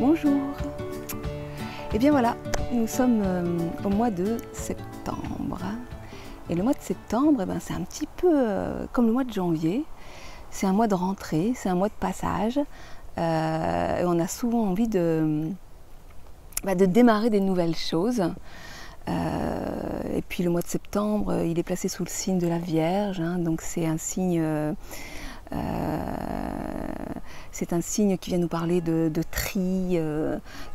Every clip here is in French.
Bonjour. Et bien voilà, nous sommes au mois de septembre. Et le mois de septembre, c'est un petit peu comme le mois de janvier. C'est un mois de rentrée, c'est un mois de passage. Et on a souvent envie de démarrer des nouvelles choses. Et puis le mois de septembre, il est placé sous le signe de la Vierge, donc c'est un signe qui vient nous parler de tri,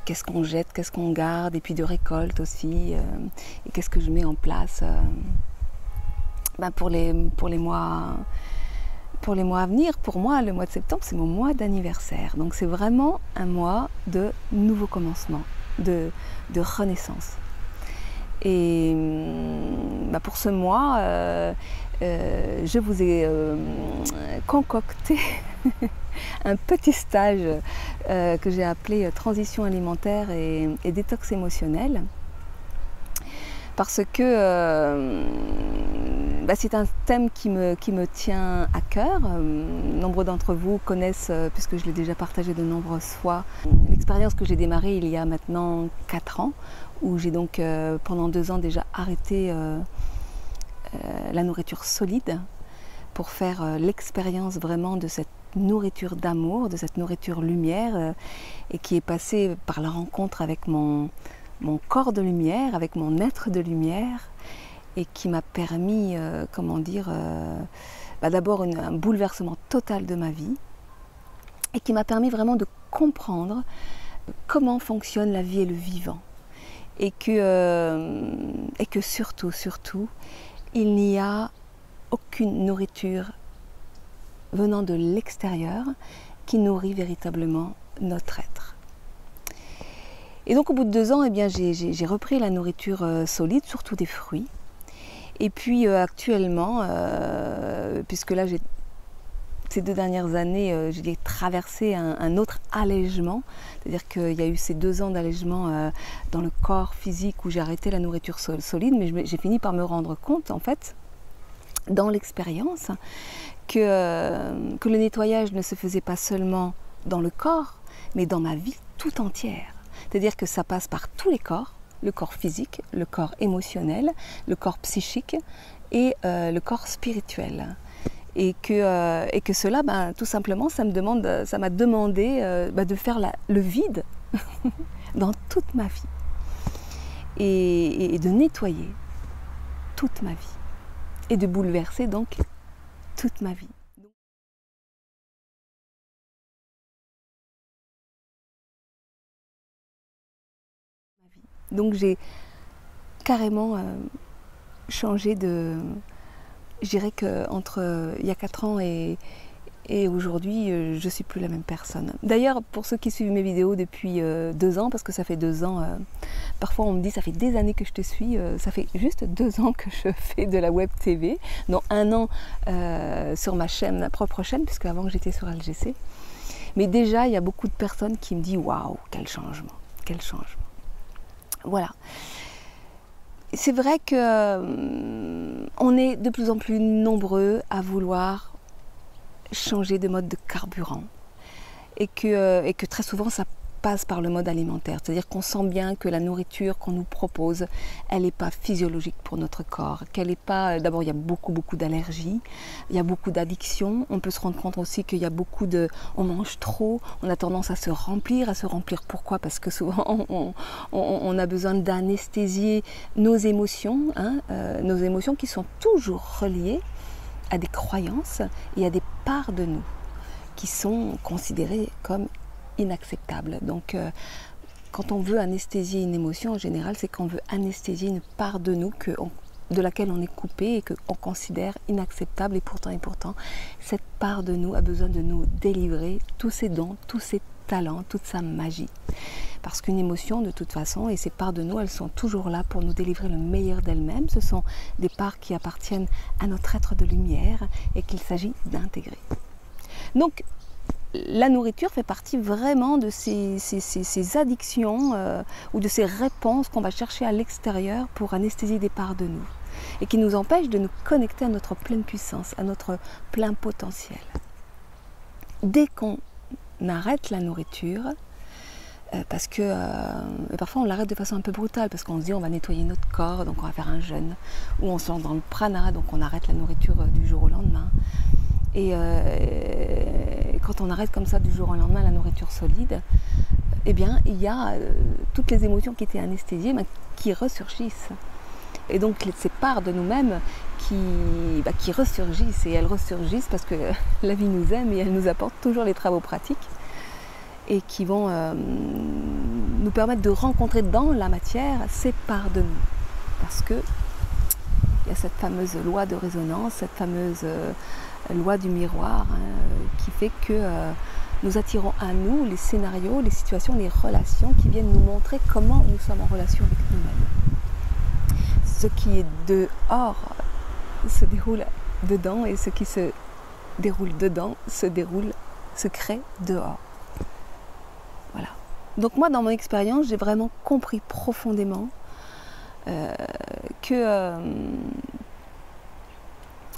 qu'est-ce qu'on jette, qu'est-ce qu'on garde, et puis de récolte aussi, et qu'est-ce que je mets en place pour les mois à venir. Pour moi, le mois de septembre, c'est mon mois d'anniversaire, donc c'est vraiment un mois de nouveau commencement, de renaissance. Et pour ce mois, je vous ai concocté un petit stage que j'ai appelé transition alimentaire et détox émotionnel, parce que c'est un thème qui me tient à cœur. Nombre d'entre vous connaissent, puisque je l'ai déjà partagé de nombreuses fois, l'expérience que j'ai démarrée il y a maintenant 4 ans, où j'ai donc pendant 2 ans déjà arrêté la nourriture solide pour faire l'expérience vraiment de cette nourriture d'amour, de cette nourriture lumière, et qui est passée par la rencontre avec mon corps de lumière, avec mon être de lumière, et qui m'a permis, d'abord un bouleversement total de ma vie, et qui m'a permis vraiment de comprendre comment fonctionne la vie et le vivant, et que surtout, il n'y a aucune nourriture venant de l'extérieur qui nourrit véritablement notre être. Et donc au bout de 2 ans, j'ai repris la nourriture solide, surtout des fruits. Et puis actuellement, puisque là ces 2 dernières années, j'ai traversé un autre allègement, c'est-à-dire qu'il y a eu ces 2 ans d'allègement dans le corps physique où j'ai arrêté la nourriture solide, mais j'ai fini par me rendre compte, en fait, dans l'expérience, que le nettoyage ne se faisait pas seulement dans le corps, mais dans ma vie tout entière. C'est-à-dire que ça passe par tous les corps, le corps physique, le corps émotionnel, le corps psychique et le corps spirituel. Et que cela, tout simplement, ça m'a demandé de faire le vide dans toute ma vie et de nettoyer toute ma vie et de bouleverser donc toute ma vie. Donc j'ai carrément changé de... Je dirais qu'entre il y a 4 ans et aujourd'hui, je ne suis plus la même personne. D'ailleurs, pour ceux qui suivent mes vidéos depuis 2 ans, parce que ça fait 2 ans, parfois on me dit ça fait des années que je te suis, ça fait juste 2 ans que je fais de la web TV, non 1 an sur ma propre chaîne, puisque avant j'étais sur LGC. Mais déjà, il y a beaucoup de personnes qui me disent waouh, quel changement, quel changement. Voilà. C'est vrai que on est de plus en plus nombreux à vouloir changer de mode de carburant et que très souvent ça passe par le mode alimentaire, c'est-à-dire qu'on sent bien que la nourriture qu'on nous propose, elle n'est pas physiologique pour notre corps, qu'elle n'est pas... D'abord, il y a beaucoup d'allergies, il y a beaucoup d'addictions, on peut se rendre compte aussi qu'il y a beaucoup de... On mange trop, on a tendance à se remplir. Pourquoi? Parce que souvent, on a besoin d'anesthésier nos émotions, nos émotions qui sont toujours reliées à des croyances et à des parts de nous qui sont considérées comme inacceptables. Donc quand on veut anesthésier une émotion, en général, c'est qu'on veut anesthésier une part de nous de laquelle on est coupé et qu'on considère inacceptable. Et pourtant, cette part de nous a besoin de nous délivrer tous ses dons, tous ses talents, toute sa magie. Parce qu'une émotion, de toute façon, et ces parts de nous, elles sont toujours là pour nous délivrer le meilleur d'elles-mêmes. Ce sont des parts qui appartiennent à notre être de lumière et qu'il s'agit d'intégrer. Donc, la nourriture fait partie vraiment de ces addictions ou de ces réponses qu'on va chercher à l'extérieur pour anesthésier des parts de nous et qui nous empêchent de nous connecter à notre pleine puissance, à notre plein potentiel. Dès qu'on arrête la nourriture, parce que parfois on l'arrête de façon un peu brutale, parce qu'on se dit on va nettoyer notre corps, donc on va faire un jeûne, ou on se lance dans le prana, donc on arrête la nourriture du jour au lendemain. Et quand on arrête comme ça du jour au lendemain la nourriture solide, eh bien il y a toutes les émotions qui étaient anesthésiées qui ressurgissent. Et donc ces parts de nous-mêmes qui ressurgissent, et elles ressurgissent parce que la vie nous aime et elle nous apporte toujours les travaux pratiques et qui vont nous permettre de rencontrer dans la matière ces parts de nous. Parce que il y a cette fameuse loi de résonance, cette fameuse loi du miroir, qui fait que nous attirons à nous les scénarios, les situations, les relations qui viennent nous montrer comment nous sommes en relation avec nous-mêmes. Ce qui est dehors se déroule dedans, et ce qui se déroule dedans se crée dehors. Voilà. Donc moi, dans mon expérience, j'ai vraiment compris profondément que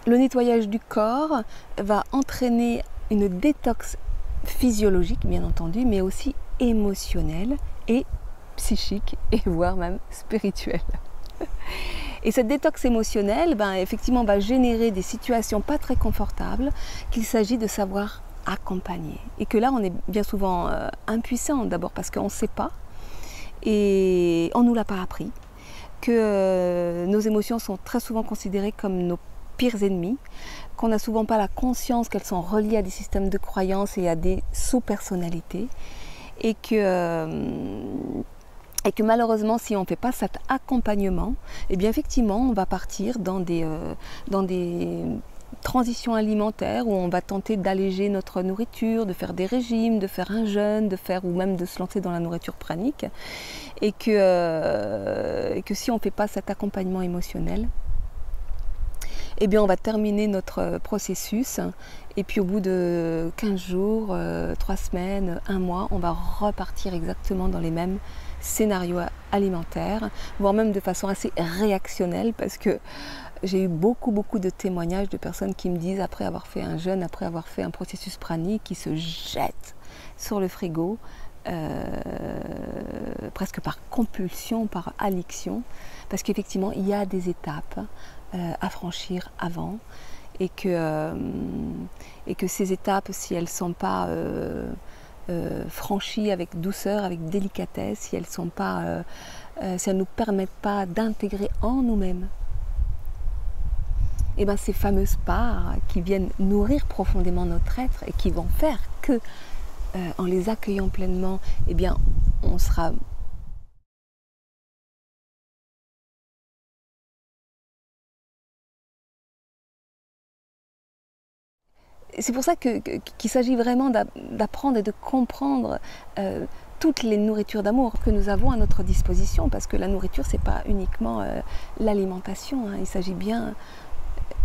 le nettoyage du corps va entraîner une détox physiologique, bien entendu, mais aussi émotionnelle et psychique, et voire même spirituelle. Et cette détox émotionnelle, effectivement, va générer des situations pas très confortables qu'il s'agit de savoir accompagner. Et que là, on est bien souvent impuissant, d'abord parce qu'on ne sait pas, et on ne nous l'a pas appris, que nos émotions sont très souvent considérées comme nos pires ennemis, qu'on n'a souvent pas la conscience qu'elles sont reliées à des systèmes de croyances et à des sous-personnalités, et que malheureusement, si on ne fait pas cet accompagnement, eh bien effectivement, on va partir dans des transitions alimentaires où on va tenter d'alléger notre nourriture, de faire des régimes, de faire un jeûne, ou même de se lancer dans la nourriture pranique, et que si on ne fait pas cet accompagnement émotionnel, eh bien on va terminer notre processus, et puis au bout de 15 jours, 3 semaines, 1 mois, on va repartir exactement dans les mêmes scénarios alimentaires, voire même de façon assez réactionnelle, parce que j'ai eu beaucoup de témoignages de personnes qui me disent, après avoir fait un jeûne, après avoir fait un processus pranique, qui se jettent sur le frigo, presque par compulsion, par addiction, parce qu'effectivement il y a des étapes à franchir avant, et que ces étapes, si elles ne sont pas franchies avec douceur, avec délicatesse, si elles ne nous permettent pas d'intégrer en nous-mêmes ces fameuses parts qui viennent nourrir profondément notre être, et qui vont faire que, en les accueillant pleinement, eh bien, on sera c'est pour ça qu'il s'agit vraiment d'apprendre et de comprendre toutes les nourritures d'amour que nous avons à notre disposition, parce que la nourriture, c'est pas uniquement l'alimentation, il s'agit bien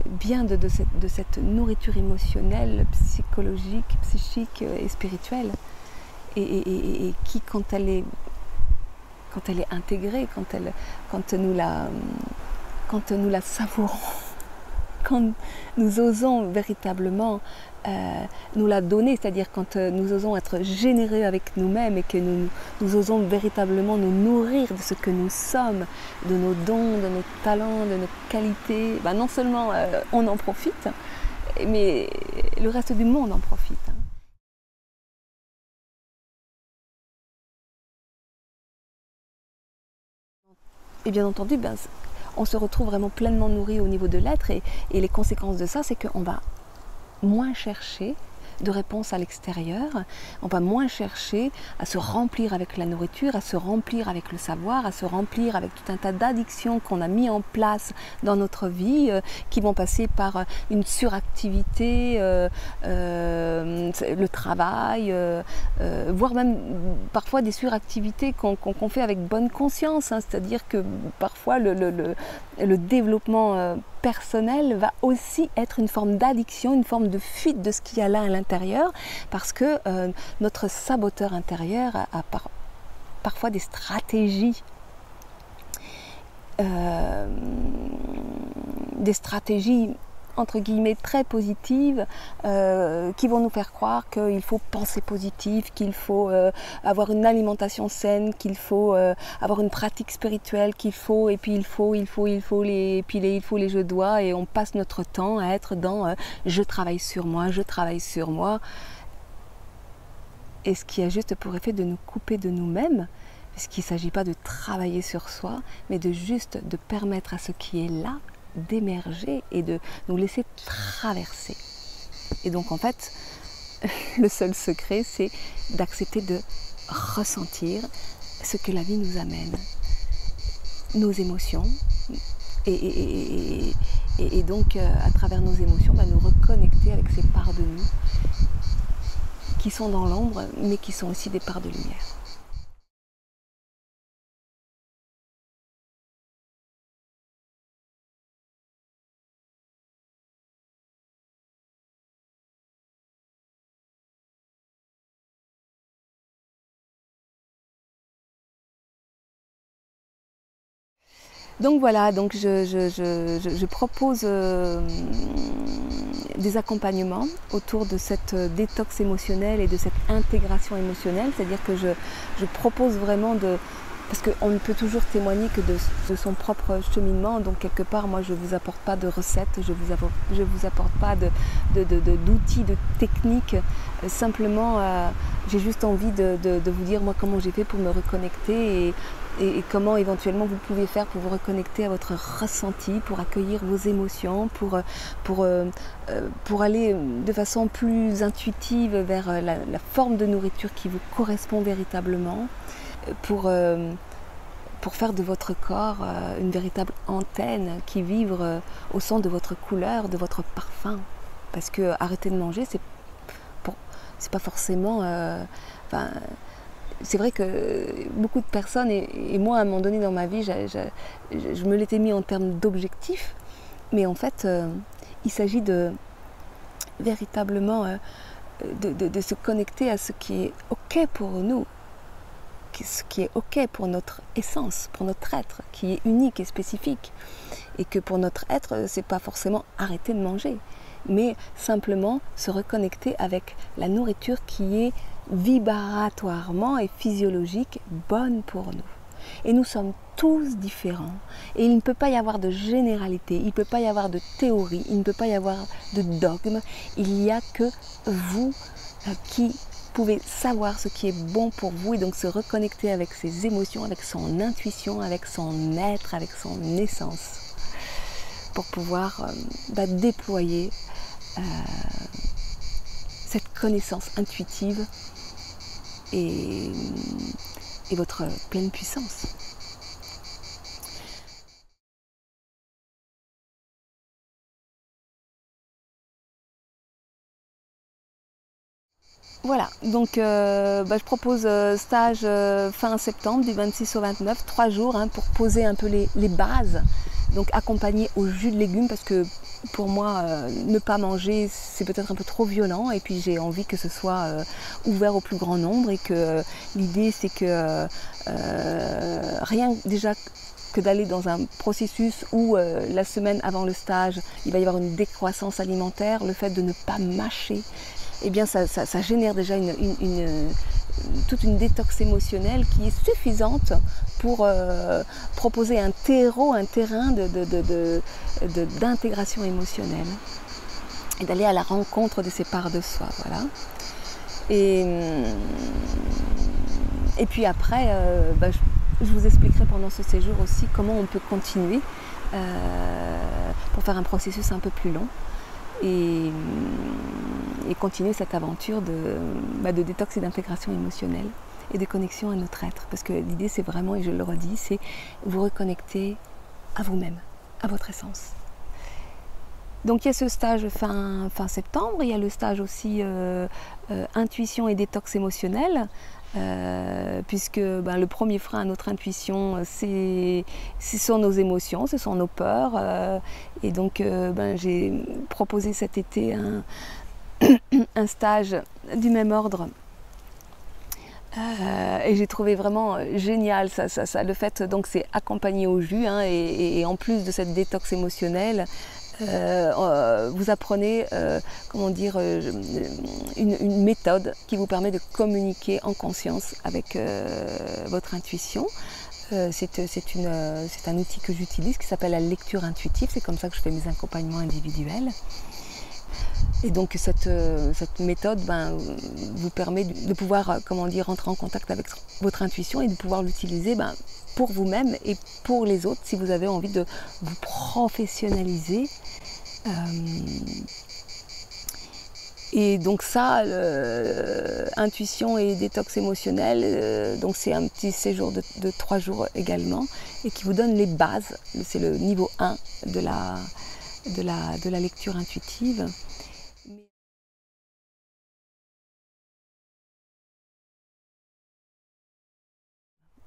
de cette nourriture émotionnelle, psychologique, psychique et spirituelle, et qui, quand elle est intégrée, quand nous la savourons, quand nous osons véritablement nous la donner, c'est-à-dire quand nous osons être généreux avec nous-mêmes, et que nous osons véritablement nous nourrir de ce que nous sommes, de nos dons, de nos talents, de nos qualités, non seulement on en profite, mais le reste du monde en profite. Et bien entendu, on se retrouve vraiment pleinement nourri au niveau de l'être, et les conséquences de ça, c'est qu'on va moins chercher de réponses à l'extérieur, on va moins chercher à se remplir avec la nourriture, à se remplir avec le savoir, à se remplir avec tout un tas d'addictions qu'on a mis en place dans notre vie, qui vont passer par une suractivité, le travail, voire même parfois des suractivités qu'on fait avec bonne conscience, c'est-à-dire que parfois le développement personnel va aussi être une forme d'addiction, une forme de fuite de ce qu'il y a là à l'intérieur, parce que notre saboteur intérieur a parfois des stratégies entre guillemets très positives qui vont nous faire croire qu'il faut penser positif, qu'il faut avoir une alimentation saine, qu'il faut avoir une pratique spirituelle, qu'il faut, et puis il faut les je dois, et on passe notre temps à être dans je travaille sur moi, je travaille sur moi. Et ce qui a juste pour effet de nous couper de nous-mêmes, puisqu'il ne s'agit pas de travailler sur soi, mais de juste de permettre à ce qui est là d'émerger et de nous laisser traverser. Et donc en fait, le seul secret, c'est d'accepter de ressentir ce que la vie nous amène, nos émotions, et donc à travers nos émotions, nous reconnecter avec ces parts de nous qui sont dans l'ombre, mais qui sont aussi des parts de lumière. Donc voilà, donc je propose des accompagnements autour de cette détox émotionnelle et de cette intégration émotionnelle, c'est-à-dire que je propose vraiment de... Parce qu'on ne peut toujours témoigner que de son propre cheminement, donc quelque part, moi je ne vous apporte pas de recettes, je ne vous apporte pas d'outils, de techniques, simplement j'ai juste envie de vous dire moi comment j'ai fait pour me reconnecter et comment éventuellement vous pouvez faire pour vous reconnecter à votre ressenti, pour accueillir vos émotions, pour aller de façon plus intuitive vers la forme de nourriture qui vous correspond véritablement, pour faire de votre corps une véritable antenne qui vibre au son de votre couleur, de votre parfum. Parce que arrêter de manger, c'est pas forcément... c'est vrai que beaucoup de personnes, et moi à un moment donné dans ma vie, je me l'étais mis en termes d'objectifs, mais en fait, il s'agit de véritablement de se connecter à ce qui est OK pour nous, ce qui est OK pour notre essence, pour notre être, qui est unique et spécifique. Et que pour notre être, c'est pas forcément arrêter de manger, mais simplement se reconnecter avec la nourriture qui est vibratoirement et physiologique bonne pour nous. Et nous sommes tous différents. Et il ne peut pas y avoir de généralité, il ne peut pas y avoir de théorie, il ne peut pas y avoir de dogme. Il n'y a que vous qui pouvez savoir ce qui est bon pour vous et donc se reconnecter avec ses émotions, avec son intuition, avec son être, avec son essence pour pouvoir déployer cette connaissance intuitive et votre pleine puissance. Voilà, donc je propose stage fin septembre, du 26 au 29, 3 jours pour poser un peu les bases, donc accompagné au jus de légumes parce que pour moi, ne pas manger, c'est peut-être un peu trop violent et puis j'ai envie que ce soit ouvert au plus grand nombre et que l'idée c'est que rien déjà que d'aller dans un processus où la semaine avant le stage, il va y avoir une décroissance alimentaire, le fait de ne pas mâcher, eh bien ça génère déjà toute une détox émotionnelle qui est suffisante pour proposer un terreau, un terrain d'intégration émotionnelle et d'aller à la rencontre de ces parts de soi. Voilà. Et puis après, je vous expliquerai pendant ce séjour aussi comment on peut continuer pour faire un processus un peu plus long. Et continuer cette aventure de détox et d'intégration émotionnelle et de connexion à notre être. Parce que l'idée c'est vraiment, et je le redis, c'est vous reconnecter à vous-même, à votre essence. Donc il y a ce stage fin septembre, il y a le stage aussi intuition et détox émotionnel. Puisque le premier frein à notre intuition, ce sont nos émotions, ce sont nos peurs. Et donc j'ai proposé cet été un stage du même ordre. Et j'ai trouvé vraiment génial ça, le fait, donc c'est accompagné au jus et en plus de cette détox émotionnelle, vous apprenez comment dire, une méthode qui vous permet de communiquer en conscience avec votre intuition. C'est un outil que j'utilise qui s'appelle la lecture intuitive. C'est comme ça que je fais mes accompagnements individuels. Et donc cette méthode vous permet de pouvoir comment dire, rentrer en contact avec votre intuition et de pouvoir l'utiliser pour vous-même et pour les autres si vous avez envie de vous professionnaliser. Et donc ça, intuition et détox émotionnel, donc c'est un petit séjour de 3 jours également et qui vous donne les bases. C'est le niveau 1 de la lecture intuitive.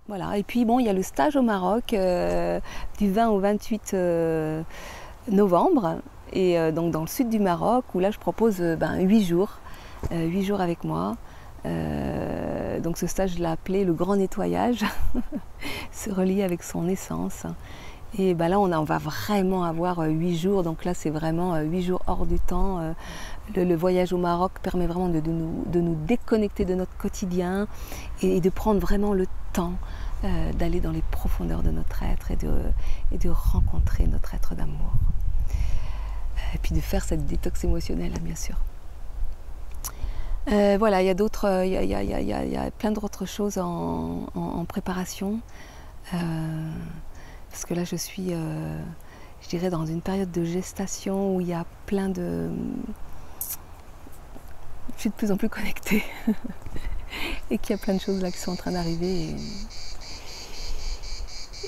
Voilà, et puis bon, il y a le stage au Maroc du 20 au 28 novembre, et donc dans le sud du Maroc, où là je propose 8 jours, 8 jours avec moi. Donc ce stage, je l'ai appelé le grand nettoyage, se relier avec son essence. Et là on va vraiment avoir 8 jours, donc là c'est vraiment 8 jours hors du temps. Le voyage au Maroc permet vraiment de nous déconnecter de notre quotidien et de prendre vraiment le temps d'aller dans les profondeurs de notre être et de rencontrer notre être d'amour. Et puis de faire cette détox émotionnelle, bien sûr. Voilà, il y a d'autres, il y a plein d'autres choses en préparation. Parce que là je suis, je dirais, dans une période de gestation où il y a plein de... Je suis de plus en plus connectée et qu'il y a plein de choses là qui sont en train d'arriver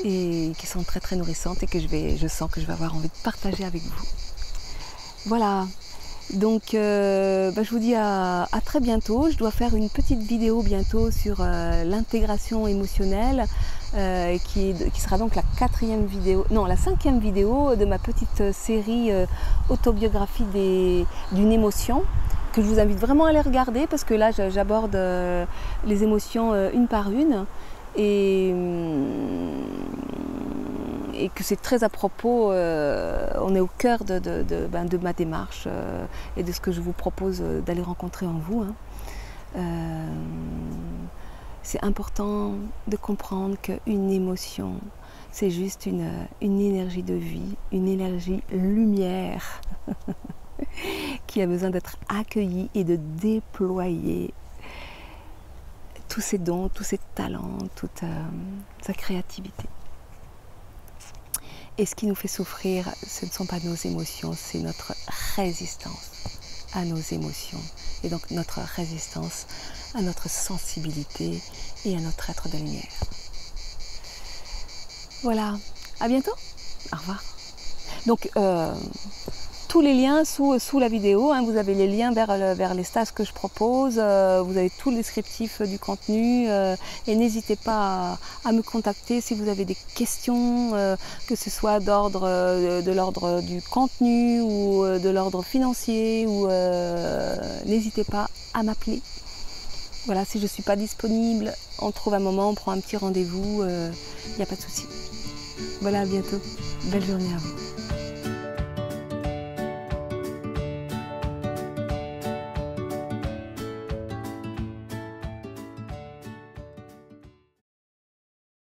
et qui sont très très nourrissantes et que je sens que je vais avoir envie de partager avec vous. Voilà, donc je vous dis à très bientôt. Je dois faire une petite vidéo bientôt sur l'intégration émotionnelle qui sera donc la 4e vidéo, non la 5e vidéo de ma petite série autobiographie d'une émotion, que je vous invite vraiment à aller regarder parce que là j'aborde les émotions une par une et que c'est très à propos, on est au cœur de ma démarche et de ce que je vous propose d'aller rencontrer en vous. C'est important de comprendre qu'une émotion, c'est juste une énergie de vie, une énergie lumière qui a besoin d'être accueillie et de déployer tous ses dons, tous ses talents, toute sa créativité. Et ce qui nous fait souffrir, ce ne sont pas nos émotions, c'est notre résistance à nos émotions. Et donc notre résistance à notre sensibilité et à notre être de lumière. Voilà, à bientôt, au revoir. Donc tous les liens sous la vidéo, vous avez les liens vers les stages que je propose, vous avez tout le descriptif du contenu et n'hésitez pas à me contacter si vous avez des questions, que ce soit de l'ordre du contenu ou de l'ordre financier, ou n'hésitez pas à m'appeler. Voilà, si je ne suis pas disponible, on trouve un moment, on prend un petit rendez-vous, il n'y a pas de souci. Voilà, à bientôt. Belle journée à vous.